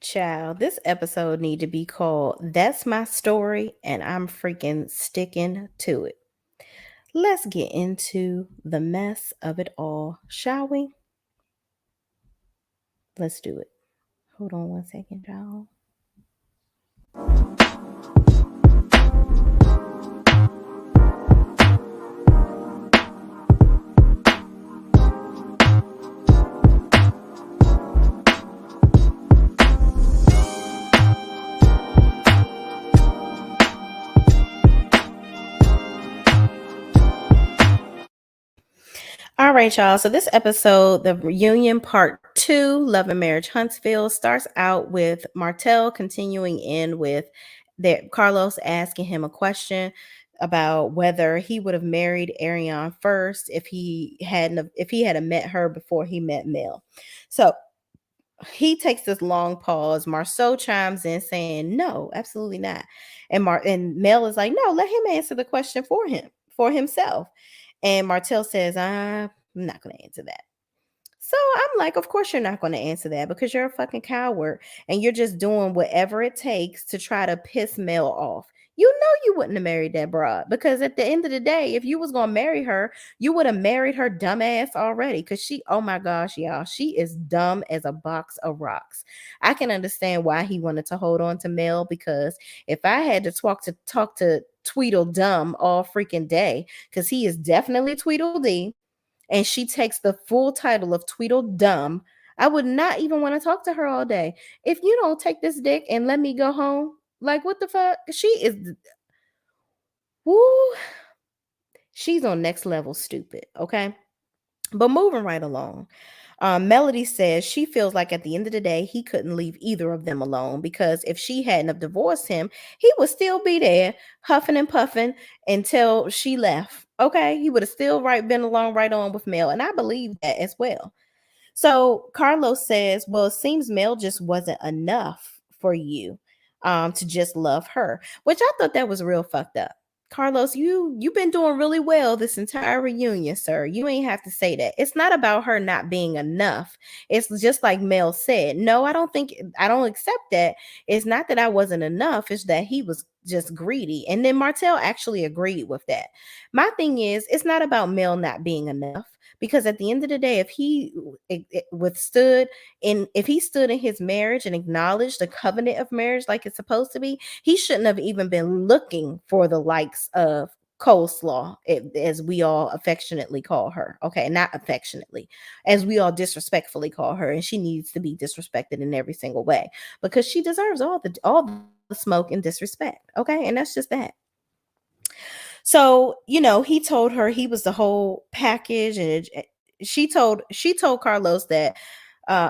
Child, this episode need to be called That's My Story and I'm freaking sticking to it. Let's get into the mess of it all, shall we? Let's do it. Hold on one second, y'all. All right, y'all. So this episode, the reunion part two, Love and Marriage Huntsville, starts out with Martell continuing in with that Carlos asking him a question about whether he would have married Ariane first if he had met her before he met Mel. So he takes this long pause. Marceau chimes in saying, "No, absolutely not." And Mel is like, "No, let him answer the question for himself." And Martell says, "I'm not going to answer that." So I'm like, of course you're not going to answer that because you're a fucking coward and you're just doing whatever it takes to try to piss Mel off. You know you wouldn't have married that broad because at the end of the day, if you was going to marry her, you would have married her dumbass already because oh my gosh, y'all, she is dumb as a box of rocks. I can understand why he wanted to hold on to Mel because if I had to talk to Tweedledum all freaking day, because he is definitely Tweedledee, and she takes the full title of Tweedledum, I would not even want to talk to her all day. If you don't take this dick and let me go home, like what the fuck? She is, woo, she's on next level stupid, okay? But moving right along, Melody says she feels like at the end of the day, he couldn't leave either of them alone because if she hadn't have divorced him, he would still be there huffing and puffing until she left. Okay, he would have still been along right on with Mel, and I believe that as well. So Carlos says, "Well, it seems Mel just wasn't enough for you, to just love her," which I thought that was real fucked up. Carlos, you've been doing really well this entire reunion, sir. You ain't have to say that. It's not about her not being enough. It's just like Mel said. No, I don't accept that. It's not that I wasn't enough, it's that he was just greedy. And then Martell actually agreed with that. My thing is, it's not about Mel not being enough. Because at the end of the day, if if he stood in his marriage and acknowledged the covenant of marriage like it's supposed to be, he shouldn't have even been looking for the likes of coleslaw, as we all affectionately call her. Okay, not affectionately, as we all disrespectfully call her, and she needs to be disrespected in every single way because she deserves all the smoke and disrespect. Okay, and that's just that. So, he told her he was the whole package, and she told Carlos that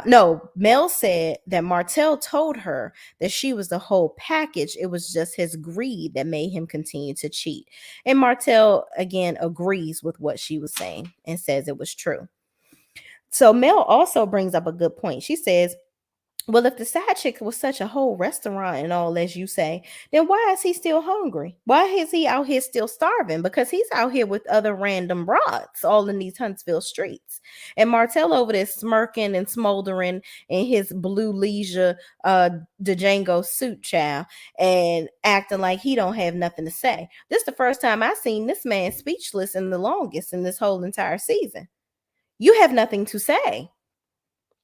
no, Mel said that Martell told her that she was the whole package. It was just his greed that made him continue to cheat. And Martell again agrees with what she was saying and says it was true. So Mel also brings up a good point. She says, "Well, if the side chick was such a whole restaurant and all, as you say, then why is he still hungry? Why is he out here still starving? Because he's out here with other random broads all in these Huntsville streets." And Martell over there smirking and smoldering in his blue leisure Django suit, child, and acting like he don't have nothing to say. This is the first time I seen this man speechless in the longest in this whole entire season. You have nothing to say.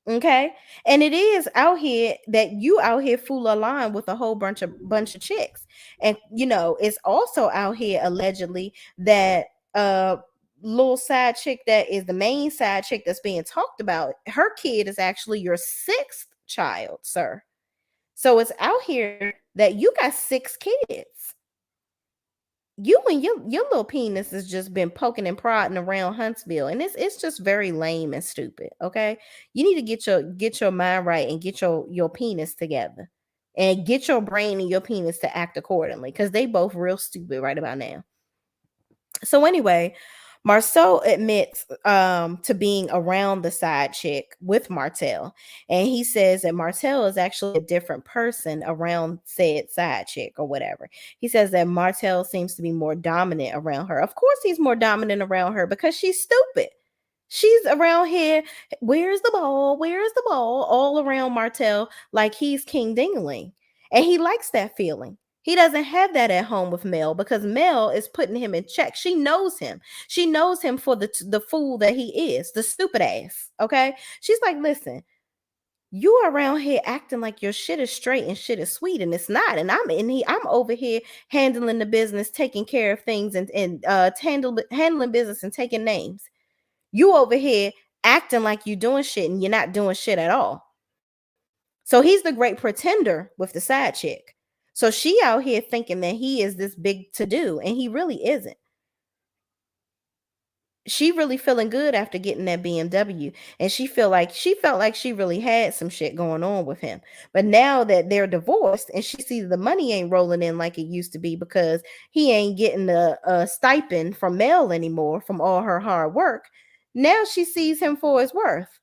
Okay. And it is out here that you out here fool a line with a whole bunch of chicks. And it's also out here allegedly that little side chick that is the main side chick that's being talked about, her kid is actually your sixth child, sir. So it's out here that you got six kids. You and your little penis has just been poking and prodding around Huntsville, and it's just very lame and stupid. Okay, you need to get your mind right and get your penis together, and get your brain and your penis to act accordingly, because they both real stupid right about now. So anyway, Marceau admits to being around the side chick with Martell, and he says that Martell is actually a different person around said side chick or whatever. He says that Martell seems to be more dominant around her. Of course, he's more dominant around her because she's stupid. She's around here. Where's the ball? Where's the ball? All around Martell like he's King Dingling. And he likes that feeling. He doesn't have that at home with Mel because Mel is putting him in check. She knows him. She knows him for the fool that he is, the stupid ass. Okay. She's like, listen, you are around here acting like your shit is straight and shit is sweet, and it's not. And I'm over here handling the business, taking care of things, and handling business and taking names. You over here acting like you doing shit and you're not doing shit at all. So he's the great pretender with the side chick. So she out here thinking that he is this big to do, and he really isn't. She really feeling good after getting that BMW, and she felt like she really had some shit going on with him. But now that they're divorced and she sees the money ain't rolling in like it used to be because he ain't getting a stipend from Mel anymore from all her hard work, now she sees him for his worth,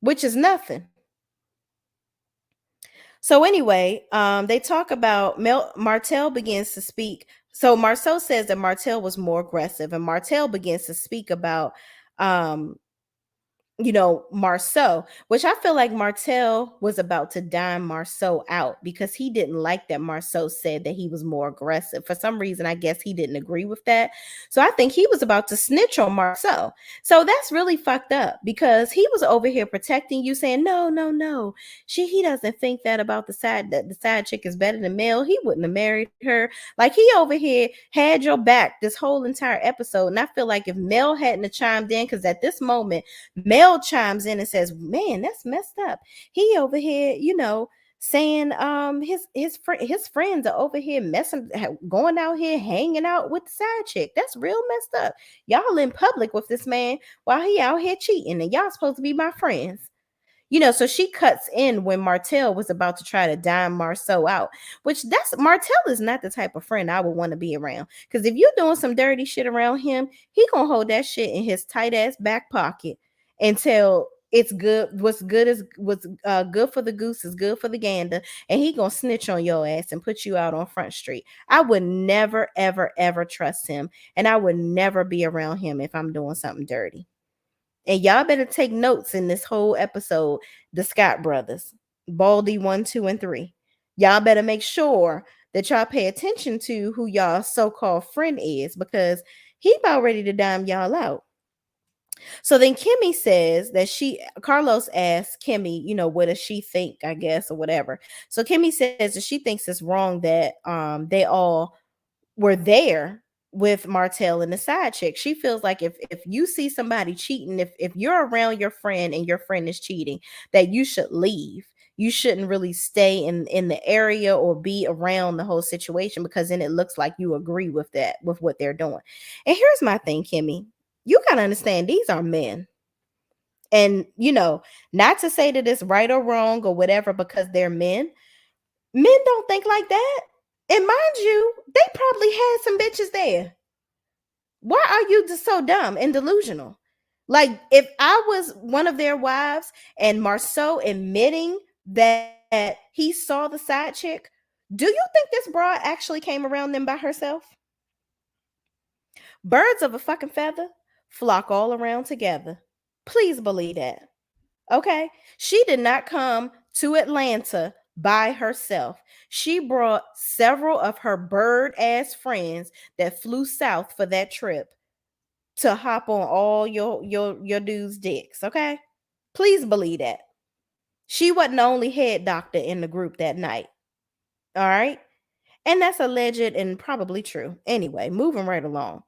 which is nothing. So anyway, they talk about Martell begins to speak. So Marceau says that Martell was more aggressive, and Martell begins to speak about um Marceau, which I feel like Martell was about to dime Marceau out because he didn't like that Marceau said that he was more aggressive. For some reason, I guess he didn't agree with that. So I think he was about to snitch on Marceau. So that's really fucked up because he was over here protecting you, saying, no, no, no. He doesn't think that the side chick is better than Mel. He wouldn't have married her. Like he over here had your back this whole entire episode. And I feel like if Mel hadn't have chimed in, because at this moment, Mel chimes in and says, "Man, that's messed up." He over here, saying his friends are over here going out here hanging out with the side chick. That's real messed up. Y'all in public with this man while he out here cheating, and y'all supposed to be my friends. So she cuts in when Martell was about to try to dime Marceau out, which that's Martell is not the type of friend I would want to be around. Because if you're doing some dirty shit around him, he gonna hold that shit in his tight ass back pocket until it's good. What's good for the goose is good for the gander, and he gonna snitch on your ass and put you out on Front Street. I would never, ever, ever trust him, and I would never be around him if I'm doing something dirty. And y'all better take notes in this whole episode. The Scott brothers, Baldy 1, 2, and 3. Y'all better make sure that y'all pay attention to who y'all so-called friend is because he about ready to dime y'all out. So then Kimmy says that Carlos asks Kimmy, what does she think, I guess, or whatever. So Kimmy says that she thinks it's wrong that they all were there with Martell and the side chick. She feels like if you see somebody cheating, if you're around your friend and your friend is cheating, that you should leave. You shouldn't really stay in the area or be around the whole situation because then it looks like you agree with what they're doing. And here's my thing, Kimmy. You gotta understand these are men. And not to say that it's right or wrong or whatever because they're men. Men don't think like that. And mind you, they probably had some bitches there. Why are you just so dumb and delusional? Like, if I was one of their wives and Marceau admitting that he saw the side chick, do you think this broad actually came around them by herself? Birds of a fucking feather flock all around together. Please believe that. Okay. She did not come to Atlanta by herself. She brought several of her bird ass friends that flew south for that trip to hop on all your dudes' dicks. Okay. Please believe that. She wasn't the only head doctor in the group that night. All right. And that's alleged and probably true. Anyway, moving right along.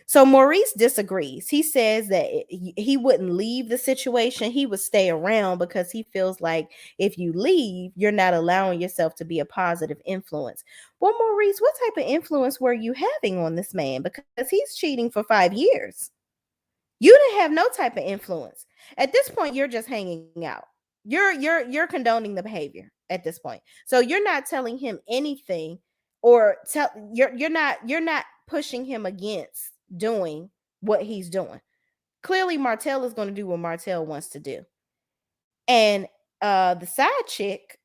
So Maurice disagrees. He says that he wouldn't leave the situation. He would stay around because he feels like if you leave, you're not allowing yourself to be a positive influence. Well, Maurice, what type of influence were you having on this man? Because he's cheating for 5 years. You didn't have no type of influence. At this point, you're just hanging out. You're condoning the behavior at this point. So you're not telling him anything or you're not pushing him against doing what he's doing. Clearly Martell is going to do what Martell wants to do. And the side chick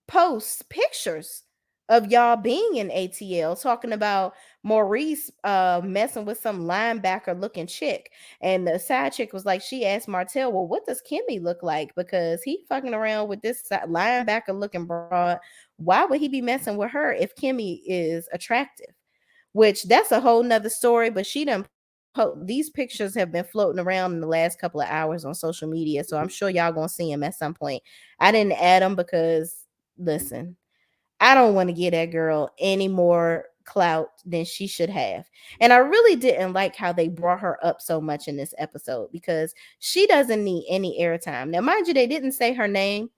posts pictures of y'all being in ATL talking about Maurice messing with some linebacker looking chick. And the side chick was like, she asked Martell, well, what does Kimmy look like? Because he fucking around with this linebacker looking broad. Why would he be messing with her if Kimmy is attractive? Which that's a whole nother story, but she done these pictures have been floating around in the last couple of hours on social media. So I'm sure y'all gonna see them at some point. I didn't add them because listen, I don't want to give that girl any more clout than she should have. And I really didn't like how they brought her up so much in this episode because she doesn't need any airtime. Now, mind you, they didn't say her name,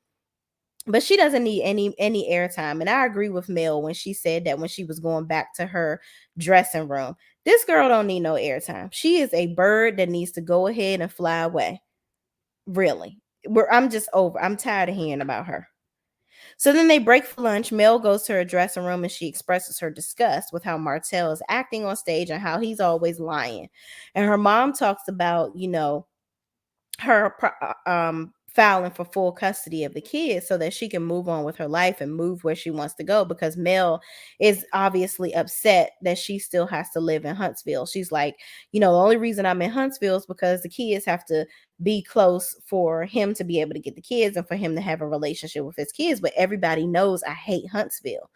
but she doesn't need any airtime. And I agree with Mel when she said that when she was going back to her dressing room. This girl don't need no airtime. She is a bird that needs to go ahead and fly away. Really. I'm just over. I'm tired of hearing about her. So then they break for lunch. Mel goes to her dressing room and she expresses her disgust with how Martell is acting on stage and how he's always lying. And her mom talks about, her filing for full custody of the kids so that she can move on with her life and move where she wants to go, because Mel is obviously upset that she still has to live in Huntsville. She's like, the only reason I'm in Huntsville is because the kids have to be close for him to be able to get the kids and for him to have a relationship with his kids. But everybody knows I hate Huntsville.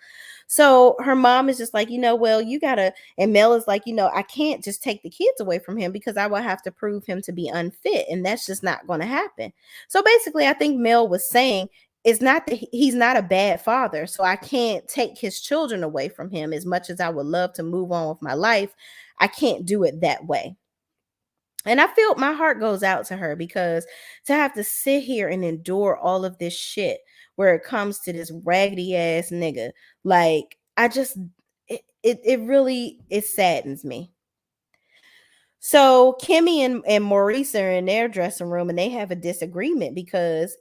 So her mom is just like, well, you gotta, and Mel is like, I can't just take the kids away from him because I will have to prove him to be unfit. And that's just not going to happen. So basically, I think Mel was saying it's not that he's not a bad father. So I can't take his children away from him. As much as I would love to move on with my life, I can't do it that way. And I feel my heart goes out to her because to have to sit here and endure all of this shit where it comes to this raggedy ass nigga, like I just it really it saddens me. So Kimmy and Maurice are in their dressing room and they have a disagreement because,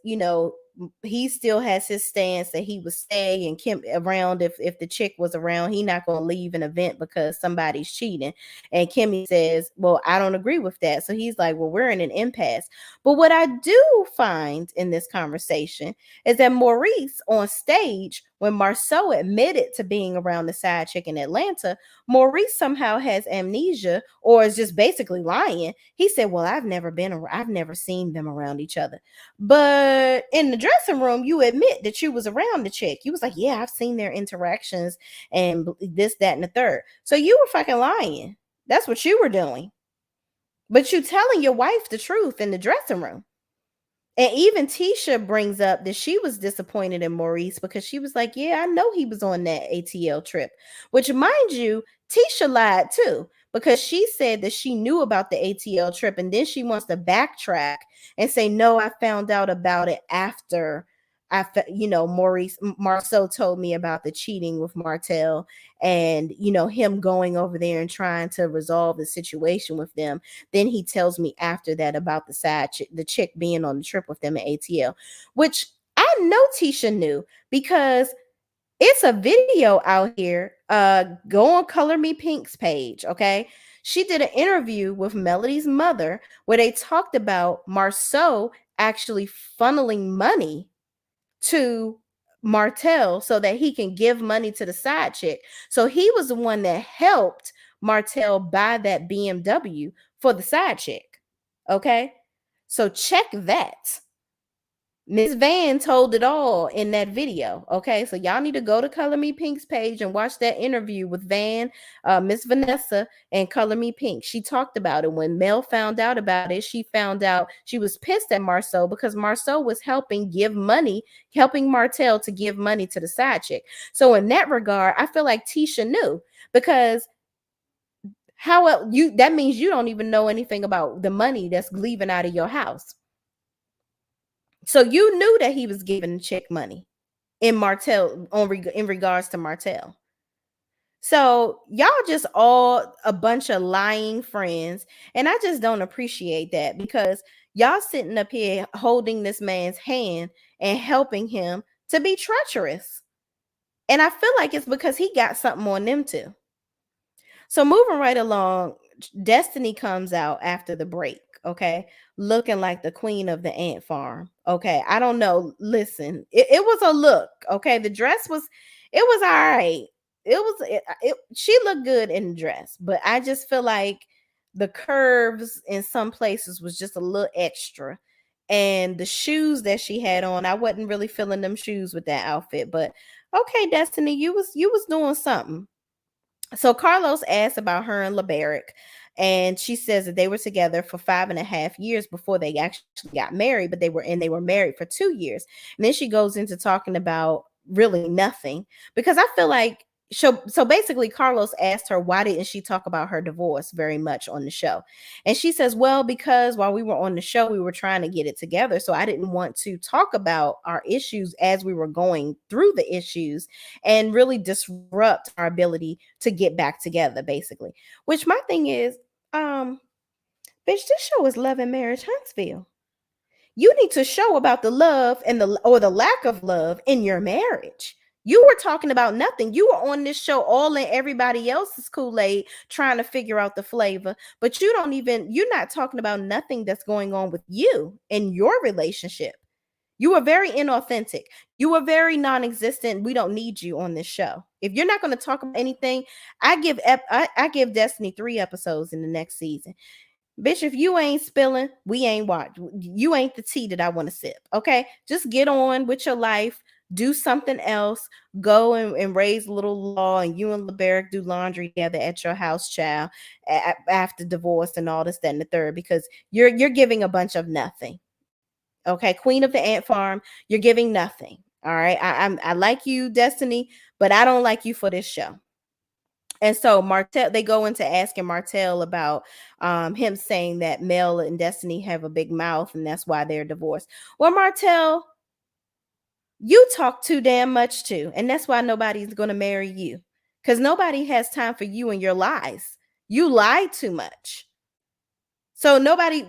he still has his stance that he would stay and Kim around if the chick was around. He not going to leave an event because somebody's cheating. And Kimmy says, well, I don't agree with that. So he's like, well, we're in an impasse. But what I do find in this conversation is that Maurice on stage, when Marceau admitted to being around the side chick in Atlanta, Maurice somehow has amnesia or is just basically lying. He said, well, I've never seen them around each other. But in the dressing room, you admit that you was around the chick. You was like, yeah, I've seen their interactions and this, that, and the third. So you were fucking lying. That's what you were doing. But you telling your wife the truth in the dressing room. And even Tisha brings up that she was disappointed in Maurice because she was like, yeah, I know he was on that ATL trip. Which, mind you, Tisha lied too, because she said that she knew about the ATL trip and then she wants to backtrack and say, no, I found out about it after Maurice Marceau told me about the cheating with Martell and, him going over there and trying to resolve the situation with them. Then he tells me after that about the chick being on the trip with them at ATL, which I know Tisha knew because it's a video out here. Go on Color Me Pink's page, okay? She did an interview with Melody's mother where they talked about Marceau actually funneling money to Martell so that he can give money to the side chick. So he was the one that helped Martell buy that BMW for the side chick. Okay? So check that. Miss Van told it all in that video. Okay, so y'all need to go to Color Me Pink's page and watch that interview with Van, Miss Vanessa, and Color Me Pink. She talked about it. When Mel found out about it, she found out she was pissed at Marceau because Marceau was helping Martell to give money to the side chick. So in that regard, I feel like Tisha knew because how else that means you don't even know anything about the money that's leaving out of your house. So you knew that he was giving the chick money in regards to Martell. So y'all just all a bunch of lying friends. And I just don't appreciate that because y'all sitting up here holding this man's hand and helping him to be treacherous. And I feel like it's because he got something on them too. So moving right along, Destiny comes out after the break, okay? Looking like the queen of the ant farm. Okay. I don't know. Listen, it was a look. Okay. The dress was all right. she looked good in the dress, but I just feel like the curves in some places was just a little extra. And the shoes that she had on, I wasn't really feeling them shoes with that outfit. But okay, Destiny, you was doing something. So Carlos asked about her and LeBaric, and she says that they were together for 5.5 years before they actually got married, but they were married for 2 years. And then she goes into talking about really nothing, because I feel like so basically Carlos asked her why didn't she talk about her divorce very much on the show. And she says, well, because while we were on the show, we were trying to get it together. So I didn't want to talk about our issues as we were going through the issues and really disrupt our ability to get back together, basically. Which my thing is, bitch, this show is Love and Marriage Huntsville. You need to show about the love and the lack of love in your marriage. You were talking about nothing. You were on this show all in everybody else's Kool-Aid trying to figure out the flavor, but you're not talking about nothing that's going on with you in your relationship. You were very inauthentic. You were very non-existent. We don't need you on this show. If you're not going to talk about anything, I give Destiny 3 episodes in the next season. Bitch, if you ain't spilling, we ain't watch. You ain't the tea that I want to sip. Okay, just get on with your life. Do something else. Go and raise a little law, and you and LeBaric do laundry together at your house, child. After divorce and all this, that, and the third, because you're giving a bunch of nothing. Okay, Queen of the Ant Farm, you're giving nothing. All right, I like you, Destiny, but I don't like you for this show. And so Martell, they go into asking Martell about him saying that Mel and Destiny have a big mouth and that's why they're divorced. Well, Martell, you talk too damn much too, and that's why nobody's going to marry you, because nobody has time for you and your lies. You lie too much. So nobody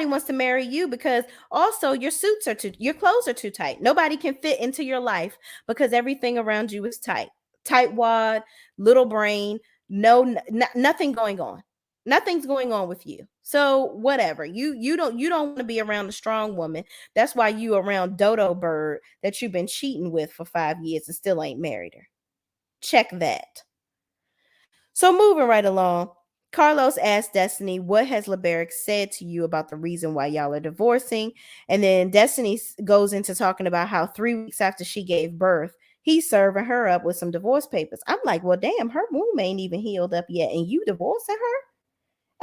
wants to marry you, because also your clothes are too tight. Nobody can fit into your life because everything around you is tight. Tight wad, little brain, nothing going on. Nothing's going on with you. So whatever. You don't want to be around a strong woman. That's why you around Dodo Bird that you've been cheating with for 5 years and still ain't married her. Check that. So moving right along, Carlos asked Destiny, what has LeBaric said to you about the reason why y'all are divorcing? And then Destiny goes into talking about how 3 weeks after she gave birth, he's serving her up with some divorce papers. I'm like, well, damn, her womb ain't even healed up yet, and you divorcing her?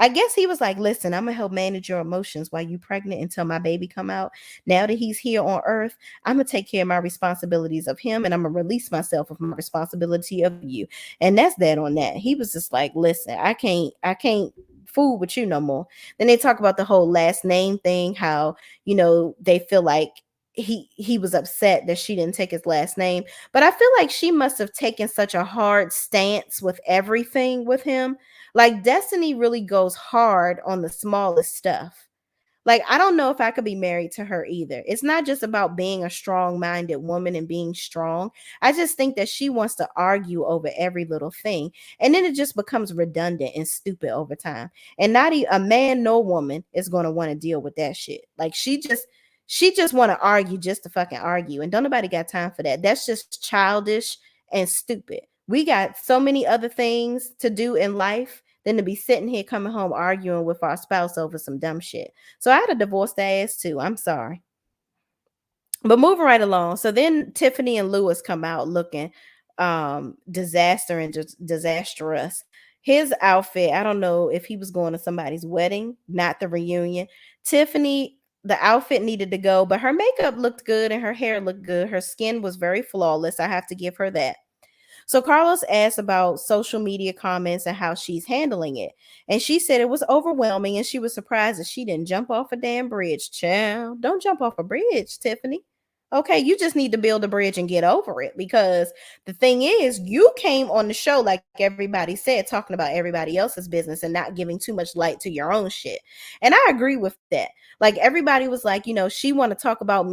I guess he was like, listen, I'm gonna help manage your emotions while you pregnant until my baby come out. Now that he's here on earth, I'm gonna take care of my responsibilities of him, and I'm gonna release myself of my responsibility of you. And that's that on that. He was just like, listen, I can't fool with you no more. Then they talk about the whole last name thing, how they feel like he was upset that she didn't take his last name. But I feel like she must have taken such a hard stance with everything with him. Like Destiny really goes hard on the smallest stuff. Like, I don't know if I could be married to her either. It's not just about being a strong-minded woman and being strong. I just think that she wants to argue over every little thing. And then it just becomes redundant and stupid over time. And not a man, no woman is going to want to deal with that shit. Like, she just want to argue just to fucking argue. And don't nobody got time for that. That's just childish and stupid. We got so many other things to do in life than to be sitting here coming home arguing with our spouse over some dumb shit. So I'd have divorced the ass too. I'm sorry. But moving right along. So then Tiffany and Lewis come out looking disaster and just disastrous. His outfit, I don't know if he was going to somebody's wedding, not the reunion. Tiffany, the outfit needed to go, but her makeup looked good and her hair looked good. Her skin was very flawless. I have to give her that. So Carlos asked about social media comments and how she's handling it. And she said it was overwhelming and she was surprised that she didn't jump off a damn bridge. Child, don't jump off a bridge, Tiffany. Okay, you just need to build a bridge and get over it, because the thing is, you came on the show, like everybody said, talking about everybody else's business and not giving too much light to your own shit. And I agree with that. Like, everybody was like, she want to talk about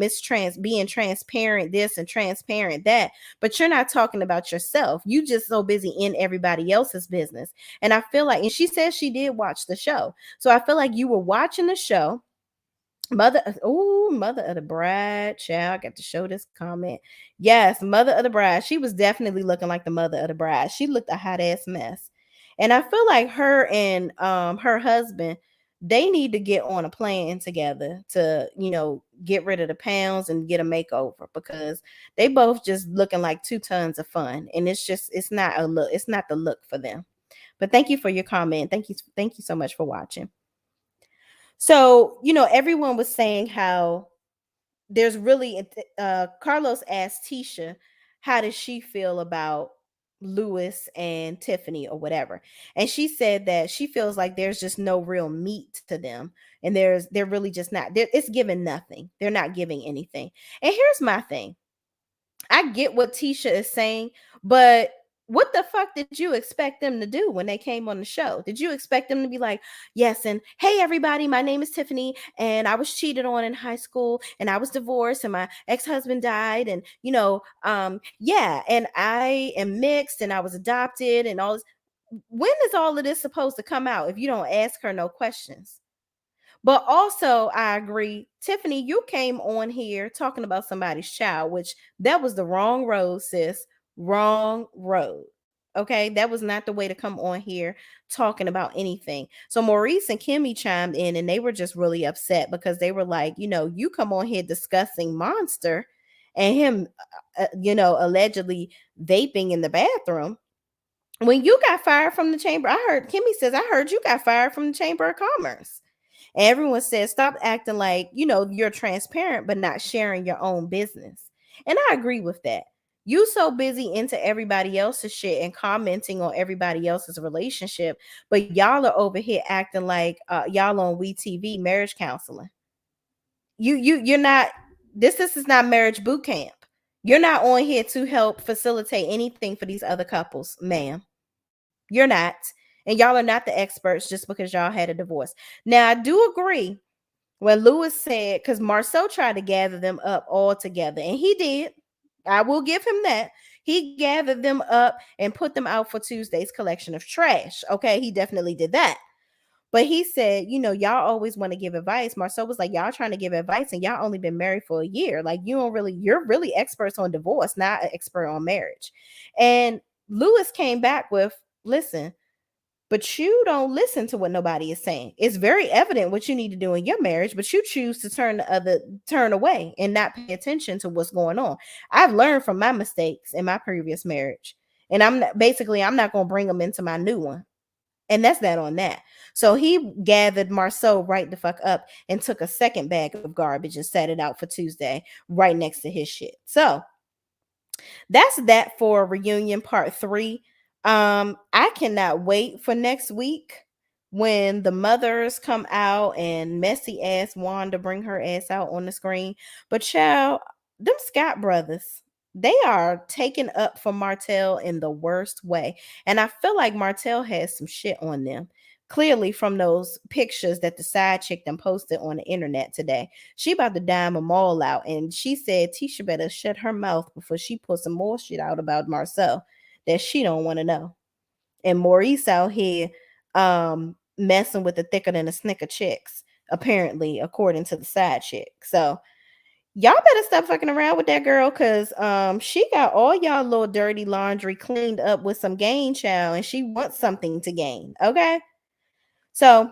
being transparent this and transparent that, but you're not talking about yourself. You just so busy in everybody else's business. And I feel like, and she says she did watch the show. So I feel like you were watching the show Mother of the bride, child. I got to show this comment. Yes, mother of the bride. She was definitely looking like the mother of the bride. She looked a hot ass mess. And I feel like her and her husband, they need to get on a plan together to, get rid of the pounds and get a makeover, because they both just looking like 2 tons of fun. And it's not a look, it's not the look for them. But thank you for your comment. Thank you so much for watching. So, everyone was saying how there's really Carlos asked Tisha, how does she feel about Lewis and Tiffany or whatever? And she said that she feels like there's just no real meat to them. And they're really just not, it's giving nothing. They're not giving anything. And here's my thing. I get what Tisha is saying, but what the fuck did you expect them to do when they came on the show? Did you expect them to be like, yes, and hey, everybody, my name is Tiffany, and I was cheated on in high school, and I was divorced, and my ex-husband died, and yeah, and I am mixed, and I was adopted, and all this. When is all of this supposed to come out if you don't ask her no questions? But also, I agree, Tiffany, you came on here talking about somebody's child, which that was the wrong road, sis. Wrong road. Okay, that was not the way to come on here talking about anything. So Maurice and Kimmy chimed in, and they were just really upset because they were like, you come on here discussing Monster and him, allegedly vaping in the bathroom. When you got fired from the chamber, Kimmy says, I heard you got fired from the Chamber of Commerce. And everyone says, stop acting like, you're transparent, but not sharing your own business. And I agree with that. You so busy into everybody else's shit and commenting on everybody else's relationship, but y'all are over here acting like y'all on WeTV marriage counseling. You're not. This is not marriage boot camp. You're not on here to help facilitate anything for these other couples, ma'am. You're not. And y'all are not the experts just because y'all had a divorce. Now, I do agree when Lewis said, because Marceau tried to gather them up all together, and he did. I will give him that. He gathered them up and put them out for Tuesday's collection of trash. Okay, he definitely did that. But he said, y'all always want to give advice. Marceau was like, y'all trying to give advice, and y'all only been married for a year. Like, you're really experts on divorce, not an expert on marriage. And Lewis came back with, listen, but you don't listen to what nobody is saying. It's very evident what you need to do in your marriage, but you choose to turn away and not pay attention to what's going on. I've learned from my mistakes in my previous marriage, and I'm not going to bring them into my new one. And that's that on that. So he gathered Marceau right the fuck up and took a second bag of garbage and set it out for Tuesday right next to his shit. So that's that for reunion part 3. I cannot wait for next week when the mothers come out and messy ass Wanda bring her ass out on the screen. But child, them Scott brothers, they are taking up for Martell in the worst way. And I feel like Martell has some shit on them. Clearly, from those pictures that the side chick them posted on the internet today, she about to dime them all out. And she said Tisha better shut her mouth before she put some more shit out about Marcel that she don't want to know. And Maurice out here messing with the thicker than a snicker chicks, apparently, according to the side chick. So y'all better stop fucking around with that girl, because she got all y'all little dirty laundry cleaned up with some gain, child, and she wants something to gain. Okay. So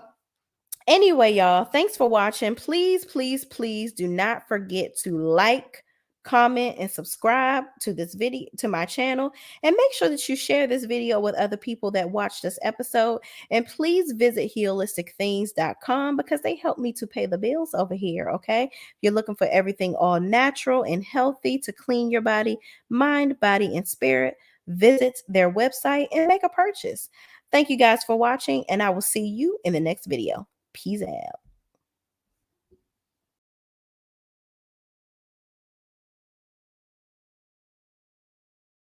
anyway, y'all, thanks for watching. Please, please, please do not forget to like, comment, and subscribe to this video, to my channel, and make sure that you share this video with other people that watch this episode. And please visit healisticthings.com because they help me to pay the bills over here. Okay, if you're looking for everything all natural and healthy to clean your body, mind, body, and spirit, visit their website and make a purchase. Thank you guys for watching, and I will see you in the next video. Peace out.